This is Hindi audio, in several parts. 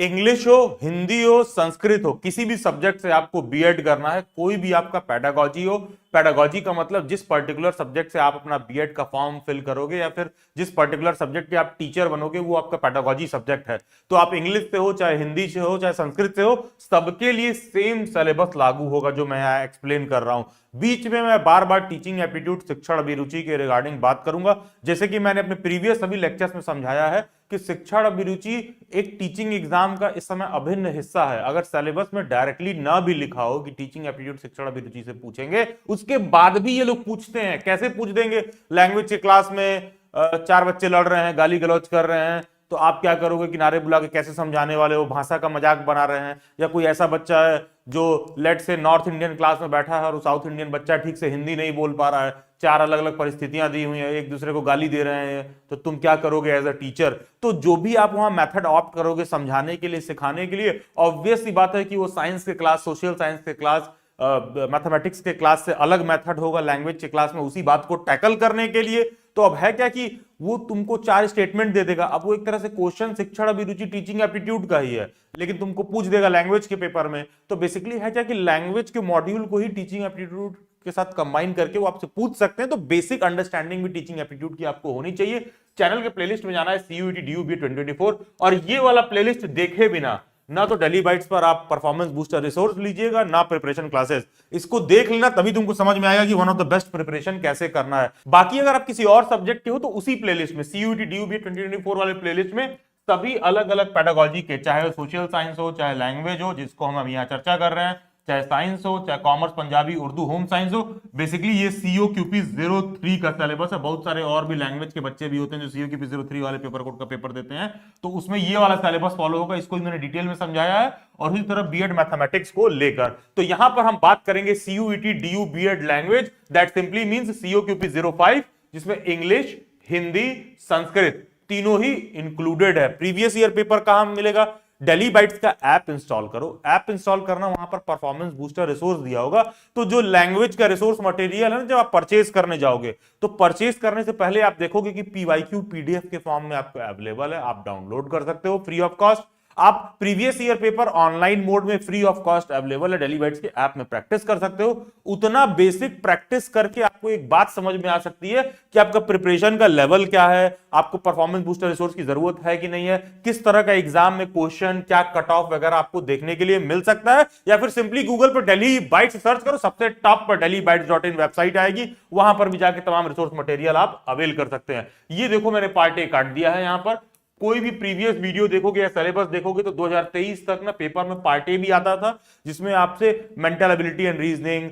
इंग्लिश हो, हिंदी हो, संस्कृत हो, किसी भी सब्जेक्ट से आपको बीएड करना है, कोई भी आपका पेडागोजी हो। पेडागोजी का मतलब जिस पर्टिकुलर सब्जेक्ट से आप अपना बीएड का फॉर्म फिल करोगे या फिर जिस पर्टिकुलर सब्जेक्ट के आप टीचर बनोगे, वो आपका पेडागोजी सब्जेक्ट है। तो आप इंग्लिश से हो, चाहे हिंदी से हो, चाहे संस्कृत से हो, सबके लिए सेम सिलेबस लागू होगा जो मैं यहाँ एक्सप्लेन कर रहा हूं। बीच में मैं बार बार टीचिंग एप्टीट्यूड, शिक्षण अभिरुचि के रिगार्डिंग बात करूंगा, जैसे कि मैंने अपने प्रीवियस सभी लेक्चर्स में समझाया है कि शिक्षण अभिरुचि एक टीचिंग एग्जाम का इस समय अभिन्न हिस्सा है। अगर सिलेबस में डायरेक्टली ना भी लिखा हो कि टीचिंग एप्टीट्यूड शिक्षण अभिरुचि से पूछेंगे, उसके बाद भी ये लोग पूछते हैं। कैसे पूछ देंगे? लैंग्वेज के क्लास में चार बच्चे लड़ रहे हैं, गाली गलौज कर रहे हैं, तो आप क्या करोगे? किनारे बुला के कैसे समझाने वाले हो? भाषा का मजाक बना रहे हैं। या कोई ऐसा बच्चा है जो लेट से नॉर्थ इंडियन क्लास में बैठा है और साउथ इंडियन बच्चा ठीक से हिंदी नहीं बोल पा रहा है, चार अलग अलग परिस्थितियां दी हुई हैं, एक दूसरे को गाली दे रहे हैं, तो तुम क्या करोगे एज अ टीचर? तो जो भी आप वहां मेथड ऑप्ट करोगे समझाने के लिए, सिखाने के लिए, ऑब्वियस सी बात है कि वो साइंस के क्लास, सोशल साइंस के क्लास, मैथमेटिक्स के क्लास से अलग मेथड होगा, लैंग्वेज के क्लास में उसी बात को टैकल करने के लिए। तो अब है क्या कि वो तुमको चार स्टेटमेंट दे देगा। अब वो एक तरह से क्वेश्चन शिक्षण अभिरुचि टीचिंग एप्टीट्यूड का ही है, लेकिन तुमको पूछ देगा लैंग्वेज के पेपर में। तो बेसिकली है क्या कि लैंग्वेज के मॉड्यूल को ही टीचिंग एप्टीट्यूड के साथ कंबाइन करके वो आपसे पूछ सकते हैं। तो बेसिक अंडरस्टैंडिंग भी टीचिंग एप्टीट्यूड की आपको होनी चाहिए। चैनल के प्लेलिस्ट में जाना है सीयूईटी डीयू बीएड 2024, और ये वाला प्लेलिस्ट देखे बिना ना तो डेली बाइट्स पर आप परफॉर्मेंस बूस्टर रिसोर्स लीजिएगा, ना प्रिपरेशन क्लासेस। इसको देख लेना, तभी तुमको समझ में आएगा कि one of the best preparation कैसे करना है। बाकी अगर आप किसी और सब्जेक्ट के हो तो उसी प्लेलिस्ट में, सीयूईटी डीयू बीएड 2024 वाले प्लेलिस्ट में सभी अलग अलग पेडागोजी के, चाहे सोशल साइंस हो, चाहे लैंग्वेज हो जिसको हम यहाँ चर्चा कर रहे हैं, चाहे साइंस हो, चाहे commerce, Punjabi, Urdu, home science हो, बेसिकली ये COQP 03 का सिलेबस है। बहुत सारे और भी लैंग्वेज के बच्चे भी होते हैं जो COQP 03 वाले पेपर कोड का पेपर देते हैं, तो उसमें ये वाला सिलेबस फॉलो होगा। इसको मैंने डिटेल में समझाया है। और उसी तरह बीएड मैथमेटिक्स को लेकर, तो यहां पर हम बात करेंगे CUET DU BEd language, that simply means COQP 05, जिसमें इंग्लिश, हिंदी, संस्कृत तीनों ही इंक्लूडेड है। प्रीवियस ईयर पेपर कहां मिलेगा? डेली बाइट्स का ऐप इंस्टॉल करो। ऐप इंस्टॉल करना, वहां पर परफॉर्मेंस बूस्टर रिसोर्स दिया होगा। तो जो लैंग्वेज का रिसोर्स मटेरियल है ना, जब आप परचेज करने जाओगे तो परचेज करने से पहले आप देखोगे कि PYQ PDF के फॉर्म में आपको अवेलेबल है, आप डाउनलोड कर सकते हो फ्री ऑफ कॉस्ट। आप previous year paper online mode में फ्री ऑफ कॉस्ट अवेलेबल है, डेली बाइट्स के ऐप में प्रैक्टिस कर सकते हो। उतना बेसिक प्रैक्टिस करके आपको एक बात समझ में आ सकती है कि आपका प्रिपरेशन का लेवल क्या है, आपको परफॉर्मेंस बूस्टर रिसोर्स की जरूरत है कि नहीं है, किस तरह का एग्जाम में क्वेश्चन, क्या कट ऑफ वगैरह आपको देखने के लिए मिल सकता है। या फिर सिंपली गूगल पर डेली बाइट्स सर्च करो, सबसे टॉप पर dailybytes.in वेबसाइट आएगी, वहां पर भी जाके तमाम रिसोर्स मटेरियल आप अवेल कर सकते हैं। ये देखो मैंने पार्ट ए काट दिया है यहां पर। कोई भी प्रीवियस वीडियो देखोगे या सिलेबस देखोगे तो 2023 तक ना पेपर में पार्ट ए भी आता था, जिसमें आपसे mental ability and reasoning,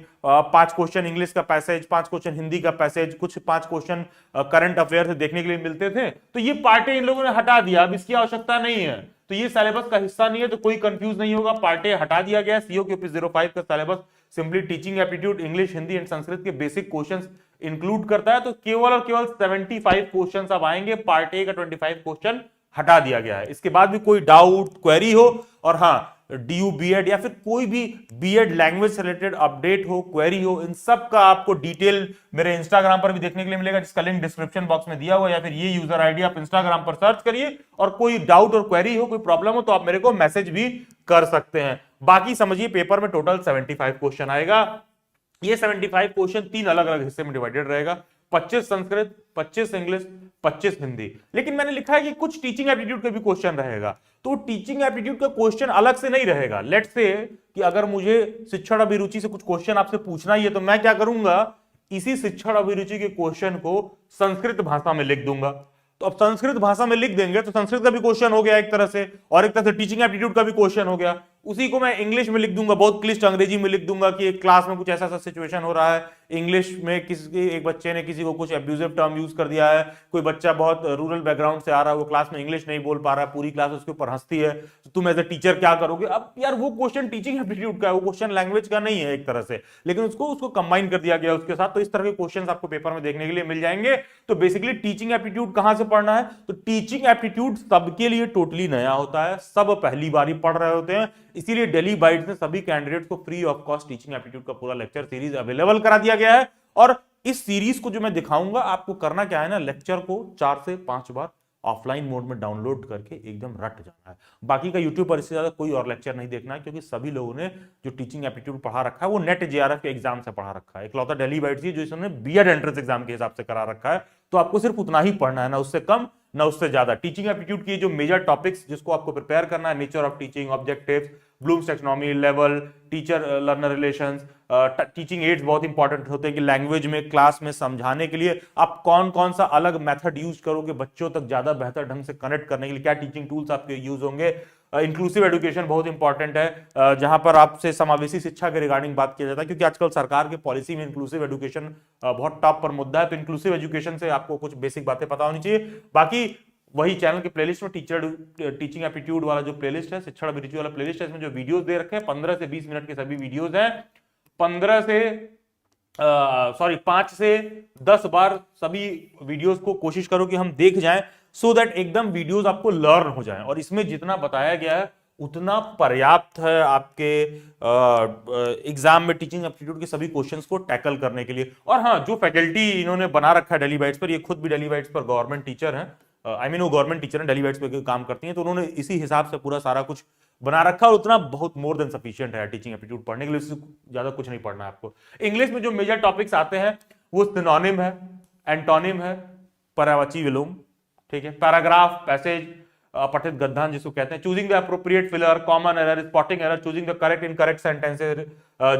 5 question English का पैसेज, 5 क्वेश्चन हिंदी का पैसेज, कुछ 5 क्वेश्चन करंट अफेयर से देखने के लिए मिलते थे। तो ये पार्ट ए इन लोगों ने हटा दिया, अब इसकी आवश्यकता नहीं है। तो ये सिलेबस का हिस्सा नहीं है, तो कोई कंफ्यूज नहीं होगा। पार्ट ए हटा दिया गया है। COQP 05 का syllabus simply teaching aptitude, English, Hindi and Sanskrit के बेसिक क्वेश्चंस इंक्लूड करता है। तो केवल और केवल 75 क्वेश्चंस अब आएंगे, पार्ट ए का 25 क्वेश्चन हटा दिया गया है। इसके बाद भी कोई डाउट, क्वेरी हो, और हाँ DU बीएड या फिर कोई भी बीएड लैंग्वेज से रिलेटेड अपडेट हो, क्वेरी हो, इन सब का आपको डिटेल मेरे इंस्टाग्राम पर भी देखने के लिए मिलेगा, जिसका लिंक डिस्क्रिप्शन बॉक्स में दिया हुआ है, या फिर ये यूजर आईडी आप इंस्टाग्राम पर सर्च करिए। और कोई डाउट और क्वेरी हो, कोई प्रॉब्लम हो, तो आप मेरे को मैसेज भी कर सकते हैं। बाकी समझिए पेपर में टोटल 75 क्वेश्चन आएगा। ये 75 क्वेश्चन 3 अलग अलग हिस्से में डिवाइडेड रहेगा, 25 संस्कृत, 25 इंग्लिश, 25 हिंदी। लेकिन मैंने लिखा है कि कुछ टीचिंग एप्टीट्यूड के भी क्वेश्चन रहेगा, तो टीचिंग एप्टीट्यूड का क्वेश्चन अलग से नहीं रहेगा। लेट्स से कि अगर मुझे शिक्षण अभिरुचि से कुछ क्वेश्चन आपसे पूछना ही है, तो मैं क्या करूंगा, इसी शिक्षण अभिरुचि के क्वेश्चन को संस्कृत भाषा में लिख दूंगा। तो अब संस्कृत भाषा में लिख देंगे तो संस्कृत का भी क्वेश्चन हो गया एक तरह से, और एक तरह से टीचिंग एप्टीट्यूड का भी क्वेश्चन हो गया। उसी को मैं इंग्लिश में लिख दूंगा, बहुत क्लिष्ट अंग्रेजी में लिख दूंगा कि एक क्लास में कुछ ऐसा ऐसा सिचुएशन हो रहा है, इंग्लिश में किसी एक बच्चे ने किसी को कुछ एब्यूजिव टर्म यूज कर दिया है, कोई बच्चा बहुत रूरल बैकग्राउंड से आ रहा है, वो क्लास में इंग्लिश नहीं बोल पा रहा है, पूरी क्लास उसके ऊपर हंसती है, तो तुम एज ए टीचर क्या करोगे? अब यार वो क्वेश्चन टीचिंग एप्टीट्यूड का है, वो क्वेश्चन लैंग्वेज का नहीं है एक तरह से, लेकिन उसको कंबाइन कर दिया गया उसके साथ। तो इस तरह के क्वेश्चन आपको पेपर में देखने के लिए मिल जाएंगे। तो बेसिकली टीचिंग एप्टीट्यूड कहां से पढ़ना है? तो टीचिंग एप्टीट्यूड सबके लिए टोटली नया होता है, सब पहली बार ही पढ़ रहे होते हैं, इसीलिए डेली बाइट्स ने सभी कैंडिडेट्स को free of cost teaching aptitude का पूरा लेक्चर सीरीज अवेलेबल करा दिया गया है। और इस सीरीज को जो मैं दिखाऊंगा, आपको करना क्या है ना, लेक्चर को 4 से 5 बार ऑफलाइन मोड में डाउनलोड करके एकदम रट जाना है। बाकी का यूट्यूब पर इससे ज्यादा कोई और लेक्चर नहीं देखना है, क्योंकि सभी लोगों ने जो टीचिंग एप्टीट्यूड पढ़ा रखा है वो नेट जेआरएफ के एग्जाम से पढ़ा रखा है। इकलौता दिल्ली बाइट्स जो इसने बीएड एंट्रेंस एग्जाम के हिसाब से करा रखा है, तो आपको सिर्फ उतना ही पढ़ना है, ना उससे कम ना उससे ज्यादा। टीचिंग एप्टीट्यूड की जो मेजर टॉपिक्स जिसको आपको प्रिपेयर करना है, nature of teaching, objectives, Bloom's taxonomy, level, teacher learner relations, teaching aids बहुत इंपॉर्टेंट होते हैं कि लैंग्वेज में क्लास में समझाने के लिए आप कौन कौन सा अलग मेथड यूज करोगे बच्चों तक ज्यादा बेहतर ढंग से कनेक्ट करने के लिए, क्या टीचिंग टूल्स आपके यूज होंगे। इंक्लूसिव एजुकेशन बहुत इंपॉर्टेंट है, जहां पर आपसे समावेशी शिक्षा के रिगार्डिंग बात किया जाता है, क्योंकि आजकल सरकार के पॉलिसी में इंक्लूसिव एजुकेशन बहुत टॉप पर मुद्दा है। तो इंक्लूसिव एजुकेशन से आपको कुछ बेसिक बातें पता होनी चाहिए। बाकी वही चैनल के प्लेलिस्ट में टीचिंग एप्टीट्यूड वाला जो प्लेलिस्ट है, शिक्षण अभिरुचि वाला प्लेलिस्ट है, इसमें जो वीडियोस दे रखे हैं 15 से 20 मिनट के सभी वीडियोस हैं। 5 से 10 बार सभी वीडियोस को कोशिश करो कि हम देख जाएं, सो दैट एकदम वीडियोस आपको लर्न हो जाएं। और इसमें जितना बताया गया है उतना पर्याप्त है आपके एग्जाम में टीचिंग एप्टीट्यूड के सभी क्वेश्चंस को टैकल करने के लिए। और हाँ, जो फैकल्टी इन्होंने बना रखा है दिल्ली बाइट्स पर, ये खुद भी दिल्ली बाइट्स पर गवर्नमेंट टीचर हैं, वो गवर्नमेंट टीचर हैं, दिल्ली बाइट्स पे काम करती हैं, तो उन्होंने इसी हिसाब से पूरा सारा कुछ बना रखा और उतना बहुत मोर देन सफिशिएंट है टीचिंग एप्टीट्यूड पढ़ने के लिए। इससे ज्यादा कुछ नहीं पढ़ना है आपको। इंग्लिश में जो मेजर टॉपिक्स आते हैं वो सिनोनिम है, एंटोनिम है, पर्यायवाची विलोम, ठीक है, पैराग्राफ, पैसेज, पठित गद्यांश जिसको कहते हैं, choosing the appropriate filler, common error, spotting error, choosing the correct incorrect sentences,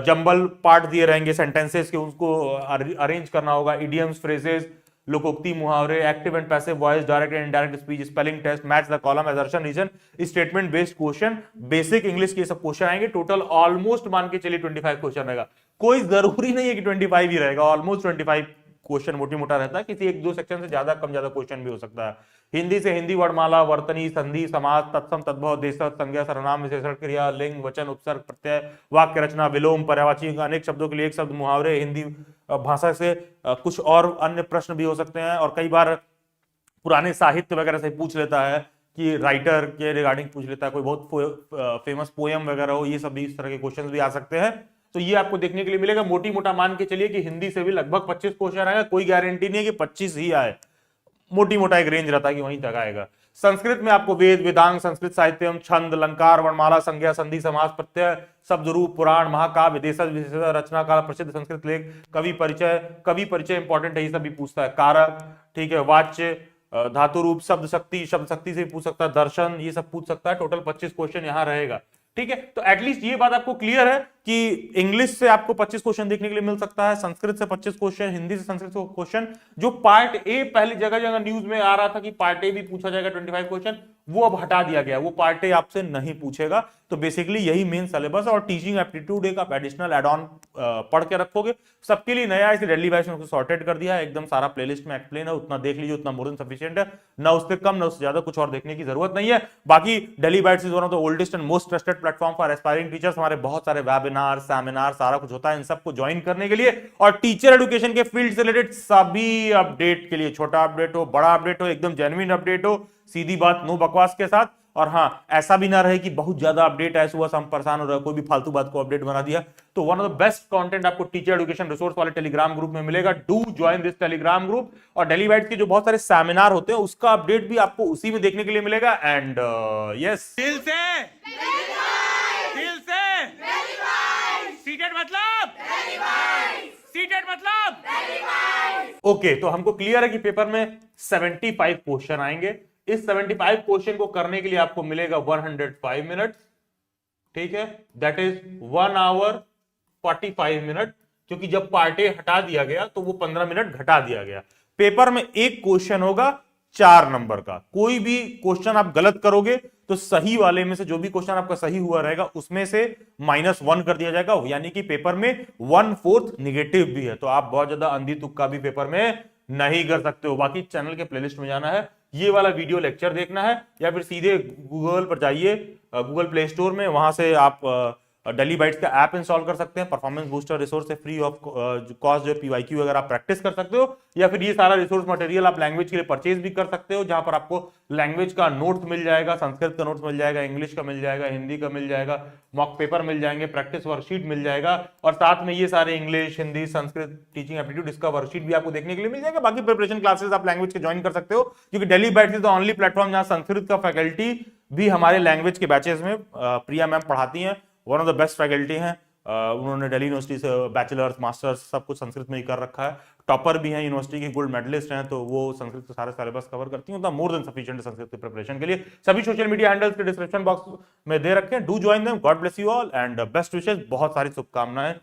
jumble part दिए रहेंगे सेंटेंसेस के, उसको अरेंज करना होगा, इडियम्स, फ्रेजेस, लोकोक्ति, मुहावरे, active and passive voice, direct and indirect speech, spelling test, match the column, assertion, reason, statement based question, basic English के सब क्वेश्चन आएंगे। टोटल ऑलमोस्ट मान के चलिए 25 क्वेश्चन रहेगा। कोई जरूरी नहीं है कि 25 ही रहेगा, ऑलमोस्ट 25 क्वेश्चन मोटी मोटा रहता है, किसी एक दो सेक्शन से ज्यादा कम ज्यादा क्वेश्चन भी हो सकता है। हिंदी से हिंदी वर्णमाला, वर्तनी, संधि, समास, तत्सम, तद्भव, देशज, संज्ञा, सर्वनाम, विशेषण, क्रिया, लिंग, वचन, उपसर्ग, प्रत्यय, वाक्य रचना, विलोम, पर्यायवाची, अनेक शब्दों के लिए एक शब्द, मुहावरे, हिंदी भाषा से कुछ और अन्य प्रश्न भी हो सकते हैं। और कई बार पुराने साहित्य वगैरह से पूछ लेता है कि राइटर के रिगार्डिंग पूछ लेता है, कोई बहुत फेमस पोएम वगैरह हो, ये सब भी इस तरह के क्वेश्चन भी आ सकते हैं। तो ये आपको देखने के लिए मिलेगा। मोटी मोटा मान के चलिए कि हिंदी से भी लगभग 25 क्वेश्चन आएगा, कोई गारंटी नहीं है कि 25 ही आए, मोटी मोटा एक रेंज रहता है कि वहीं तक आएगा। संस्कृत में आपको वेद, वेदांग, संस्कृत साहित्यम, छंद, अलंकार, वर्णमाला, संज्ञा, संधि, समास, प्रत्यय, शब्द रूप, पुराण, महाकाव्य, देशज, विशेषण, रचना काल, प्रसिद्ध संस्कृत लेख, कवि परिचय इंपॉर्टेंट है, ये सब भी पूछता है, कारक, ठीक है, वाच्य, धातु रूप, शब्द शक्ति से पूछ सकता है, दर्शन, ये सब पूछ सकता है। टोटल 25 क्वेश्चन यहां रहेगा, ठीक है। तो एटलीस्ट ये बात आपको क्लियर है कि इंग्लिश से आपको 25 क्वेश्चन देखने के लिए मिल सकता है, संस्कृत से 25 क्वेश्चन, हिंदी से संस्कृत क्वेश्चन। जो पार्ट ए पहले जगह जगह न्यूज में आ रहा था कि पार्ट ए भी पूछा जाएगा 25 क्वेश्चन, वो अब हटा दिया गया, वो पार्ट ए आपसे नहीं पूछेगा। तो बेसिकली यही मेन सिलेबस और टीचिंग एप्टीट्यूड एक आप एडिशनल एड ऑन पढ़ के रखोगे, सबके लिए नया, इसलिए दिल्ली बाइट्स ने सॉर्टेड कर दिया है, एकदम सारा प्लेलिस्ट में एक्सप्लेन है, उतना देख लीजिए, उतना मोर देन सफिशिएंट है, ना उससे कम ना उससे ज्यादा, कुछ और देखने की जरूरत नहीं है। बाकी Delhi bytes is one of the oldest and most trusted platform for aspiring teachers. हमारे बहुत सारे वेबिनार, सेमिनार, सारा कुछ होता है इन सबको ज्वाइन करने के लिए। और टीचर एजुकेशन के फील्ड से रिलेटेड सभी अपडेट के लिए, छोटा अपडेट हो, बड़ा अपडेट हो, एकदम जेन्युइन अपडेट हो, सीधी बात, नो बकवास के साथ। और हाँ, ऐसा भी ना रहे कि बहुत ज्यादा अपडेट है, सुबह हम परेशान हो रहे हैं, कोई भी फालतू बात को अपडेट बना दिया। तो one of the best content आपको टीचर एजुकेशन रिसोर्स वाले टेलीग्राम ग्रुप में मिलेगा। Do join this Telegram group. और दिल्ली बाइट्स के जो बहुत सारे सेमिनार होते हैं उसका अपडेट भी आपको उसी में देखने के लिए मिलेगा। एंड यस, सीटेड मतलब ओके। तो हमको क्लियर है कि पेपर में 75 क्वेश्चन आएंगे। इस 75 क्वेश्चन को करने के लिए आपको मिलेगा 105 मिनट, ठीक है, दैट इज 1 आवर 45 मिनट, क्योंकि जब पार्ट ए हटा दिया गया तो वो 15 मिनट घटा दिया गया। पेपर में एक क्वेश्चन होगा 4 नंबर का, कोई भी क्वेश्चन आप गलत करोगे तो सही वाले में से जो भी क्वेश्चन आपका सही हुआ रहेगा उसमें से -1 कर दिया जाएगा, यानी कि पेपर में 1/4 निगेटिव भी है। तो आप बहुत ज्यादा अंधी तुक्का भी पेपर में नहीं कर सकते हो। बाकी चैनल के प्लेलिस्ट में जाना है, ये वाला वीडियो लेक्चर देखना है, या फिर सीधे गूगल पर जाइए, गूगल प्ले स्टोर में, वहां से आप डेली बाइट्स का ऐप इंस्टॉल कर सकते हैं, परफॉर्मेंस बूस्टर रिसोर्स है फ्री ऑफ कॉस्ट, जो पीवाईक्यू अगर आप प्रैक्टिस कर सकते हो, या फिर ये सारा रिसोर्स मटेरियल आप लैंग्वेज के लिए परचेज भी कर सकते हो, जहां पर आपको लैंग्वेज का नोट्स मिल जाएगा, संस्कृत का नोट्स मिल जाएगा, इंग्लिश का मिल जाएगा, हिंदी का मिल जाएगा, मॉक पेपर मिल जाएंगे, प्रैक्टिस वर्कशीट मिल जाएगा, और साथ में ये सारे English, Hindi, Sanskrit teaching aptitude इसका वर्कशीट भी आपको देखने के लिए मिल जाएगा। बाकी प्रिपरेशन क्लासेस आप लैंग्वेज के ज्वाइन कर सकते हो, क्योंकि daily bytes is the only platform जहां संस्कृत का फैकल्टी भी हमारे लैंग्वेज के बैचेस में प्रिया मैम पढ़ाती हैं, one of the best faculty हैं। उन्होंने दिल्ली यूनिवर्सिटी से बैचलर्स मास्टर्स सब कुछ संस्कृत में ही कर रखा है, टॉपर भी हैं यूनिवर्सिटी की, गोल्ड मेडलिस्ट हैं, तो वो संस्कृत के सारे सिलेबस कवर करती हैं, मोर देन सफिशिएंट संस्कृत की प्रिपरेशन के लिए। सभी सोशल मीडिया हैंडल्स के डिस्क्रिप्शन बॉक्स में दे रखे हैं, do join them, God bless you all and best wishes, बहुत सारी शुभकामनाएं